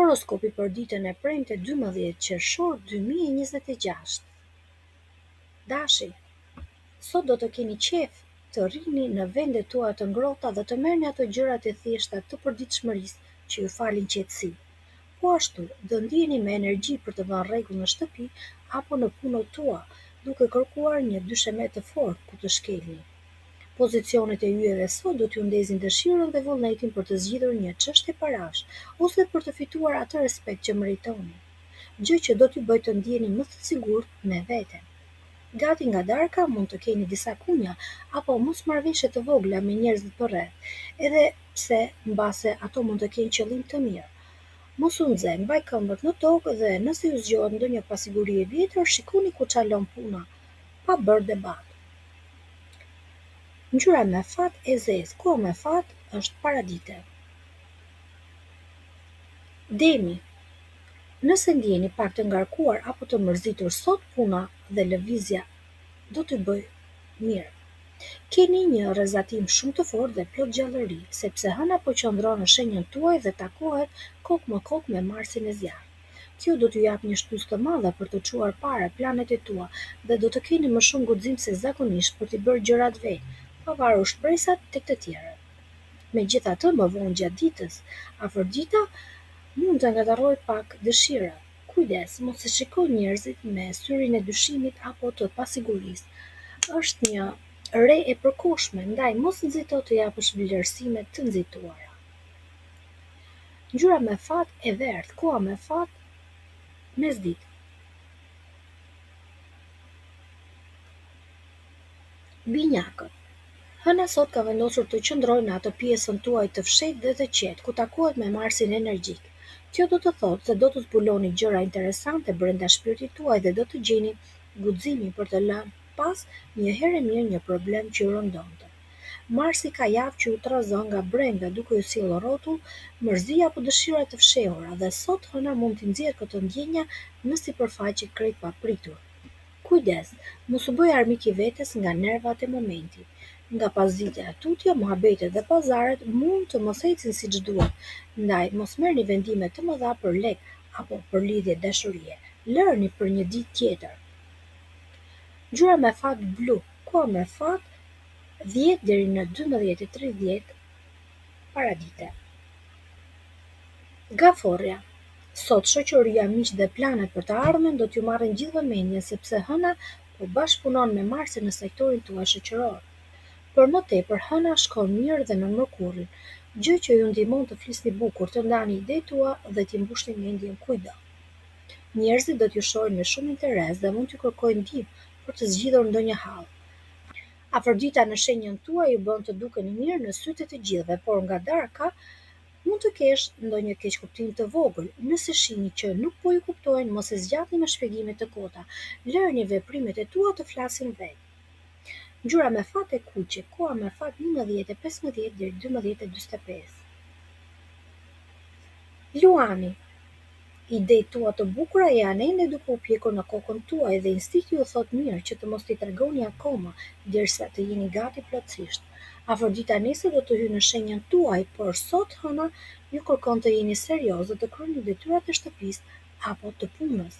Horoskopi për ditën e premte 12 qershor 2026. Dashi, sot do të keni qef të rrini në vendet tua të ngrohta dhe të merrni ato gjërat e thjeshta të përditshmërisë që ju falin qetësi. Po ashtu, do ndjeni me energji për të vënë rregull në shtëpi apo në punët tua, duke kërkuar një dyshemet të fortë ku të shkelni. Pozicionet e yjeve sot do t'ju ndezin dëshirën dhe vullnetin për të zgjidhur një çështje parash, ose për të fituar atë respekt që meritoni, gjë që do t'ju bëjë të ndjeni më të sigurt me veten. Gati nga darka mund të keni disa kunja apo mosmarrëveshje të vogla me njerëzit përreth, edhe pse mbase ato mund të kenë qëllim të mirë. Mos u nxe, mbaj këmbët në tokë dhe nëse ju zgjohet ndonjë pasiguri e vjetër, shikoni ku çalon puna, pa bërë debat. Ngjyra me fat e zezë, koha me fat është paradite. Demi, nëse ndjeni pak të ngarkuar apo të mërzitur sot, puna dhe lëvizja do t'ju bëj mirë. Keni një rrezatim shumë të fortë dhe plot gjallëri, sepse hëna po qëndron në shenjën tuaj dhe takohet kokë më kokë me Marsin e zjarrit. Kjo do t'ju jap një shtysë të madhe për të çuar parë planet e tua dhe do të keni më shumë guxim se zakonisht për t'i bërë gjërat vetë, pavarur shpresat tek të tjerët. Megjithatë, më vonë gjatë ditës, afërdita mund të ngatarrojë pak dëshira. Kujdes, mos e shikoj njerëzit me syrin e dyshimit apo të pasigurisë. Është një re e përkohshme, ndaj mos nxito të japësh vlerësime të nxituara. Ngjyra me fat e verdhë, koha me fat mesditë. Binjakët. Hëna sot ka vendosur të qëndrojë në atë pjesën tuaj të fshehtë dhe të qetë, ku takohet me Marsin energjik. Kjo do të thotë se do të zbuloni gjëra interesante brenda shpirtit tuaj dhe do të gjeni guximin për të lënë pas një herë e mirë një problem që ju rëndonte. Marsi ka javë që ju trazon nga brenda duke ju sjellë rrotull, mërzi apo dëshira të fshehura dhe sot hëna mund t'i nxjerrë këtë ndjenja në sipërfaqe krejt papritur. Kujdes, mos u bëj armik i vetes nga nervat e momentit. Nga pasditja e tutje, muhabetet dhe pazaret mund të mos ecin siç duhet, ndaj mos merrni vendime të mëdha për lek apo për lidhje dashurie. Lërni për një ditë tjetër. Ngjyra me fat blu, koha me fat 10 deri në 12:30 paradite. Gaforja. Sot shoqëria, miq dhe planet për të ardhmen do t'ju marrin gjithë vëmendjen sepse hëna po bashkëpunon me Marsin në sektorin tuaj shoqëror. Për më tepër, hëna shkon mirë dhe në mërkurin, gjë që ju ndihmon të flisni bukur, të ndani idetë tua dhe t'i mbushni mendjen kujdo. Njerëzit do t'ju shohin me shumë interes dhe mund t'ju kërkojnë ndihmë për të zgjidhur ndonjë hall. Afërdita në shenjën tuaj ju bën të dukeni mirë në sytë të gjithëve, por nga darka mund të kesh ndonjë keqkuptim të vogël. Nëse shihni që nuk po ju kuptojnë, mos e zgjatni me shpjegime të kota. Lërni veprimet e tua të flasin vetë. Ngjyra me fat e kuqe, koha me fat 11:15 deri 12:45. Luani. Idetë tua të bukura janë ende duke u pjekur në kokën tuaj dhe instikti ju thot mirë që të mos t'i tregoni akoma derisa të jeni gati plotësisht. Afërdita nesër do të hyjë në shenjën tuaj, por sot hëna ju kërkon të jeni serioz dhe të kryeni detyrat e shtëpisë apo të punës.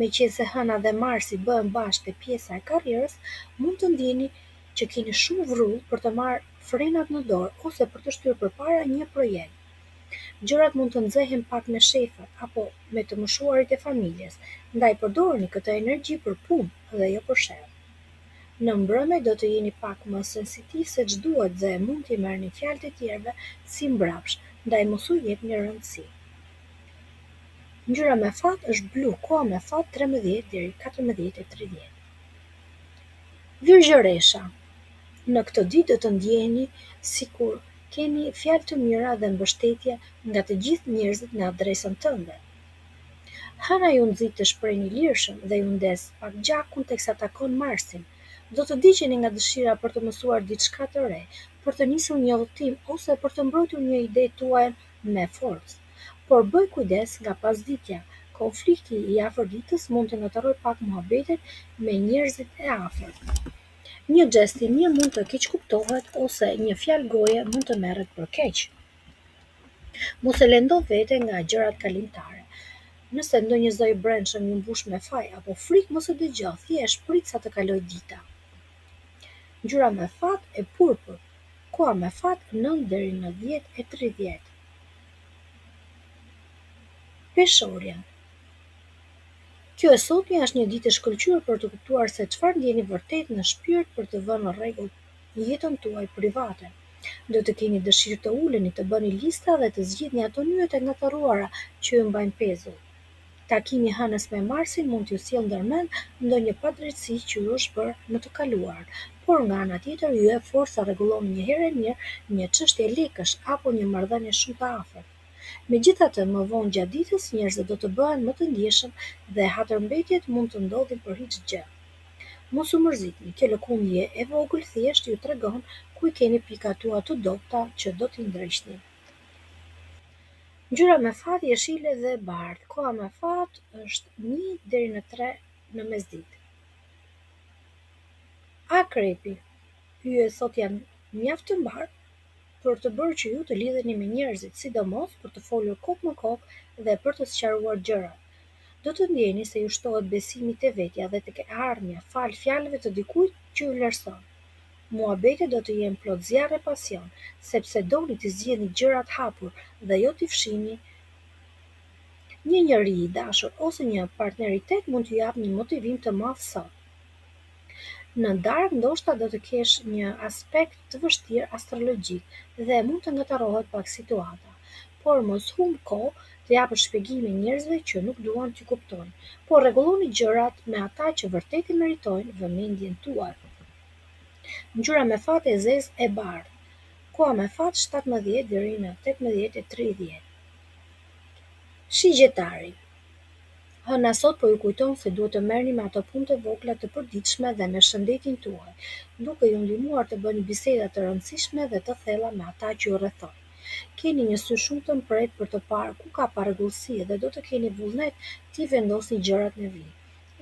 Meqense hëna dhe Marsi bëhen bashkë te pjesa e karrierës, mund të ndjeni që keni shumë vrrull për të marrë frenat në dorë ose për të shtyrë përpara një projekt. Gjërat mund të nxehen pak me shefat apo me të moshuarit e familjes, ndaj përdorni këtë energji për punë dhe jo për shell. Në mbrëmje do të jeni pak më sensitiv se ç'duhet dhe mund t'i merrni fjalët e tjerëve si mbrapsht, ndaj mos u jepni rëndësi. Ngjyra me fat është blu, koha me fat 13 deri 14:30. Virgjëresha. Në këtë ditë do të ndjeni sikur keni fjalë të mira dhe mbështetje nga të gjithë njerëzit në adresën tënde. Hëna ju nxit të shprehni lirshëm dhe ju ndes pak gjakun teksa takon Marsin. Do të ndiqeni nga dëshira për të mësuar diçka të re, për të nisur një udhëtim ose për të mbrojtur një ide tuaj me forcë. Por bëj kujdes nga pasditja. Konflikti i afërditës mund të ngatarrojë pak muhabetet me njerëzit e afërt. Një gest i mirë mund të keqkuptohet ose një fjalë goje mund të merret për keq. Mos e lëndo veten nga gjërat kalimtare. Nëse ndonjë zë i brendshëm ju mbush me faj apo frikë, mos e dëgjoj, thjesht prit sa të kalojë dita. Ngjyra me fat e purpur, koha me fat 9 deri në 10:30. Peshorja. Kjo e sotmja është një ditë e shkëlqyer për të kuptuar se çfarë ndjeni vërtet në shpirt për të vënë në rregull jetën tuaj private. Do të keni dëshirë të uleni, të bëni lista dhe të zgjidhni ato nyjet e ngatarruara që ju mbajnë pezull. Takimi hënës me Marsin mund t'ju sjellë ndërmend ndonjë padrejtësi që ju është bërë në të kaluar, por nga ana tjetër ju e forca rregulloni një herë e mirë një çështje lekësh apo një marrëdhënie shumë të afërt. Megjithatë, më vonë gjatë ditës njerëzit do të bëhen më të ndjeshëm dhe hatërmbetjet mund të ndodhin për hiç gjë. Mos u mërzitni, kjo lëkundje e vogël thjesht ju tregon ku i keni pikat tua të dobta që do t'i ndryshtni. Ngjyra me fat jeshile dhe e bardhë. Koha me fat është 1 deri në 3 në mesditë. Akrepi. Yjet sot janë mjaft të mbarë për të bërë që ju të lidheni me njerëzit, sidomos për të folur kokë më kokë dhe për të sqaruar gjërat. Do të ndjeni se ju shtohet besimi te vetja dhe tek e ardhmja fal fjalëve të dikujt që ju vlerëson. Muhabetet do të jenë plot zjarr e pasion, sepse doni të zgjidhni gjërat hapur dhe jo t'i fshihni. Një njeri i dashur ose një partneritet mund t'ju jap një motivim të madh sot. Në darkë ndoshta do të kesh një aspekt të vështirë astrologjik dhe mund të ngatarrohet pak situata, por mos humb kohë të japësh shpjegime njerëzve që nuk duan t'ju kuptojnë, por rregulloni gjërat me ata që vërtet i meritojnë vëmendjen tuaj. Ngjyra me fat e zezë e bardhë. Koha me fat 17 deri në 18:30. Shigjetari. Hëna sot po ju kujton se duhet të merrni me ato punë të vogla të përditshme dhe me shëndetin tuaj, duke ju ndihmuar të bëni biseda të rëndësishme dhe të thella me ata që ju rrethojnë. Keni një sy shumë të mpret për të parë ku ka parregullsi dhe do të keni vullnet t'i vendosni gjërat në vijim.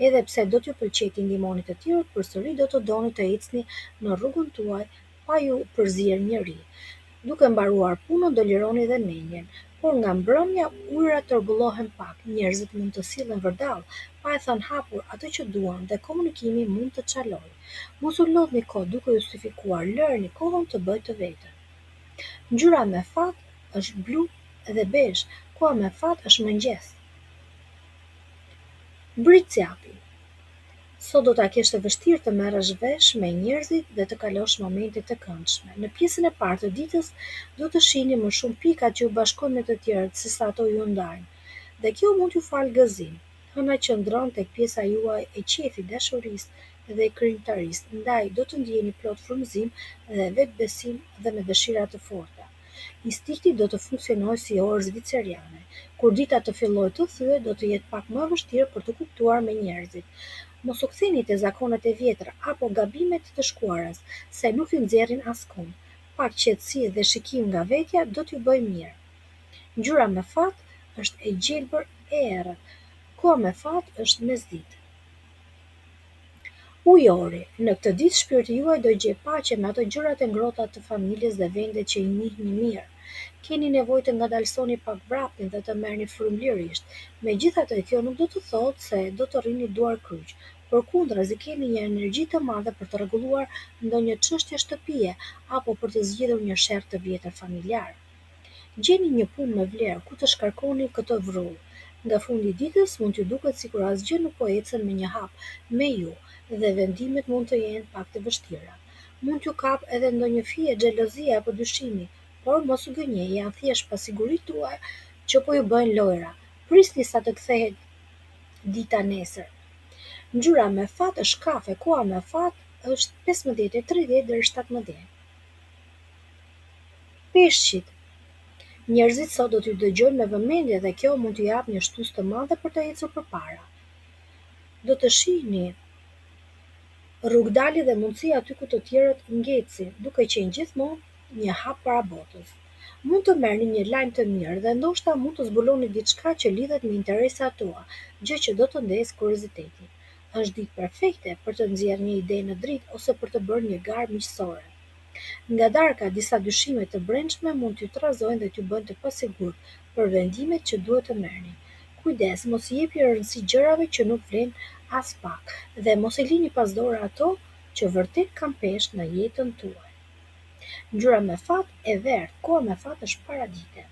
Edhe pse do t'ju pëlqejë t'i ndihmoni të tjerët, përsëri do të doni të ecni në rrugën tuaj pa ju përzier njëri. Duke mbaruar punën do lironi dhe mendjen, por nga mbrëmja ujërat tërbullohen pak, njerëzit mund të sillen vërdall, pa e thënë hapur atë që duan dhe komunikimi mund të çalojë. Mos u lodhni kohë duke justifikuar, lërni kohën të bëjë të vetën. Ngjyra me fat është blu dhe bezh, koha me fat është mëngjes. Bricjapi. Sot do ta kesh të vështirë të merresh vesh me njerëzit dhe të kalosh momente të këndshme. Në pjesën e parë të ditës do të shihni më shumë pika që ju bashkojnë me të tjerët sesa ato ju ndajnë, dhe kjo mund t'ju falë gëzim. Hëna qëndron tek pjesa juaj e qefit, dashurisë dhe krijimtarisë, ndaj do të ndjeni plot frymëzim dhe vetbesim dhe me dëshira të forta. Instinkti do të funksionojë si orë zviceriane. Kur dita të fillojë të thyej, do të jetë pak më vështirë për të kuptuar me njerëzit. Mos u ktheni te zakonet e vjetra apo gabimet të shkuarës, se nuk ju nxjerrin askund. Pak qetësi dhe shikim nga vetja do t'ju bëjë mirë. Ngjyra me fat është e gjelbër e errët. Koha me fat është mesditë. Ujori. Në këtë ditë shpirti juaj do gjej paqe me ato gjërat e ngrohta të familjes dhe vendet që i njihni mirë. Keni nevojë të ngadalsoni pak vrapin dhe të merrni frymë lirisht. Megjithatë, kjo nuk do të thotë se do të rrini duar kryq. Përkundrazi, keni një energji të madhe për të rregulluar ndonjë çështje shtëpie apo për të zgjidhur një sherr të vjetër familjar. Gjeni një punë me vlerë ku të shkarkoni këtë vrrull. Nga fundi i ditës mund t'ju duket sikur asgjë nuk po ecën me një hap me ju dhe vendimet mund të jenë pak të vështira. Mund t'ju kap edhe ndonjë fije xhelozie apo dyshimi, por mos u gënjej, janë thjesht pasiguritë tuaja që po ju bëjnë lojra. Prisni sa të kthehet dita nesër. Ngjyra me fat është kafe, koha me fat është 15:30 deri 17. Peshqit. Njerëzit sot do t'ju dëgjojnë me vëmendje dhe kjo mund t'ju jap një shtysë të madhe për të ecur përpara. Do të shihni rrugdalje dhe mundësi aty ku të tjerët ngecin, duke qenë gjithmonë një hap para botës. Mund të merrni një lajm të mirë dhe ndoshta mund të zbuloni diçka që lidhet me interesat tua, gjë që do të ndesë kuriozitetin. Është ditë perfekte për të nxjerrë një ide në dritë ose për të bërë një garë miqësore. Ngadarka, disa dyshime të brendshme mund t'ju trazojnë dhe t'ju bëjnë të pasigurt për vendimet që duhet të merrni. Kujdes, mos i jepni rëndësi gjërave që nuk vlen as pak dhe mos i lini pas dore ato që vërtet kanë peshë në jetën tuaj. Ngjyra me fat e verdhë, koha me fat është paradite.